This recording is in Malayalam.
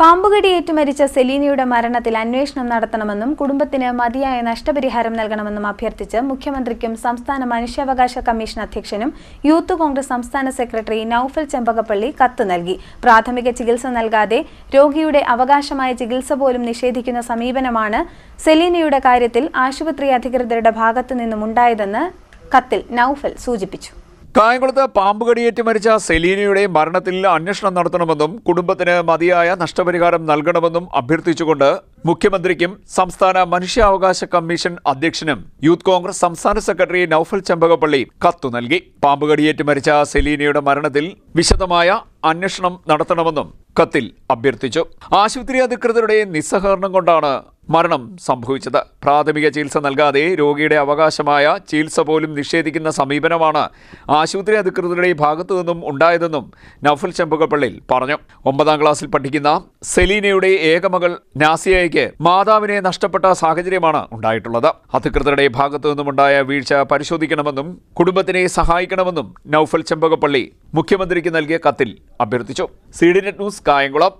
പാമ്പുകടിയേറ്റ് മരിച്ച സെലീനയുടെ മരണത്തിൽ അന്വേഷണം നടത്തണമെന്നും കുടുംബത്തിന് മതിയായ നഷ്ടപരിഹാരം നൽകണമെന്നും അഭ്യർത്ഥിച്ച് മുഖ്യമന്ത്രിക്കും സംസ്ഥാന മനുഷ്യാവകാശ കമ്മീഷൻ അധ്യക്ഷനും യൂത്ത് കോൺഗ്രസ് സംസ്ഥാന സെക്രട്ടറി നൌഫൽ ചെമ്പകപ്പള്ളി കത്ത് നൽകി. പ്രാഥമിക ചികിത്സ നൽകാതെ രോഗിയുടെ അവകാശമായ ചികിത്സ പോലും നിഷേധിക്കുന്ന സമീപനമാണ് സെലീനയുടെ കാര്യത്തിൽ ആശുപത്രി അധികൃതരുടെ ഭാഗത്തു നിന്നുമുണ്ടായതെന്ന് കത്തിൽ നൌഫൽ സൂചിപ്പിച്ചു. കായംകുളത്ത് പാമ്പുകടിയേറ്റ് മരിച്ച സെലീനയുടെ മരണത്തിൽ അന്വേഷണം നടത്തണമെന്നും കുടുംബത്തിന് മതിയായ നഷ്ടപരിഹാരം നൽകണമെന്നും അഭ്യർത്ഥിച്ചുകൊണ്ട് മുഖ്യമന്ത്രിക്കും സംസ്ഥാന മനുഷ്യാവകാശ കമ്മീഷൻ അധ്യക്ഷനും യൂത്ത് കോൺഗ്രസ് സംസ്ഥാന സെക്രട്ടറി നൌഫൽ ചെമ്പകപ്പള്ളി കത്തു നൽകി. പാമ്പുകടിയേറ്റ് മരിച്ച സെലീനയുടെ മരണത്തിൽ വിശദമായ അന്വേഷണം നടത്തണമെന്നും കത്തിൽ അഭ്യർത്ഥിച്ചു. ആശുപത്രി അധികൃതരുടെ നിസ്സഹകരണം കൊണ്ടാണ് മരണം സംഭവിച്ചത്. പ്രാഥമിക ചികിത്സ നൽകാതെ രോഗിയുടെ അവകാശമായ ചികിത്സ പോലും നിഷേധിക്കുന്ന സമീപനമാണ് ആശുപത്രി അധികൃതരുടെ ഭാഗത്തു നിന്നും ഉണ്ടായതെന്നും നൌഫൽ ചെമ്പകപ്പള്ളി പറഞ്ഞു. 9ാം ക്ലാസ്സിൽ പഠിക്കുന്ന സെലീനയുടെ ഏകമകൾ നാസിയയ്ക്ക് മാതാവിനെ നഷ്ടപ്പെട്ട സാഹചര്യമാണ് ഉണ്ടായിട്ടുള്ളത്. അധികൃതരുടെ ഭാഗത്തു നിന്നുമുണ്ടായ വീഴ്ച പരിശോധിക്കണമെന്നും കുടുംബത്തിനെ സഹായിക്കണമെന്നും നൌഫൽ ചെമ്പകപ്പള്ളി മുഖ്യമന്ത്രിക്ക് നൽകിയ കത്തിൽ അഭ്യർത്ഥിച്ചു. CDNet news Kayamkulam.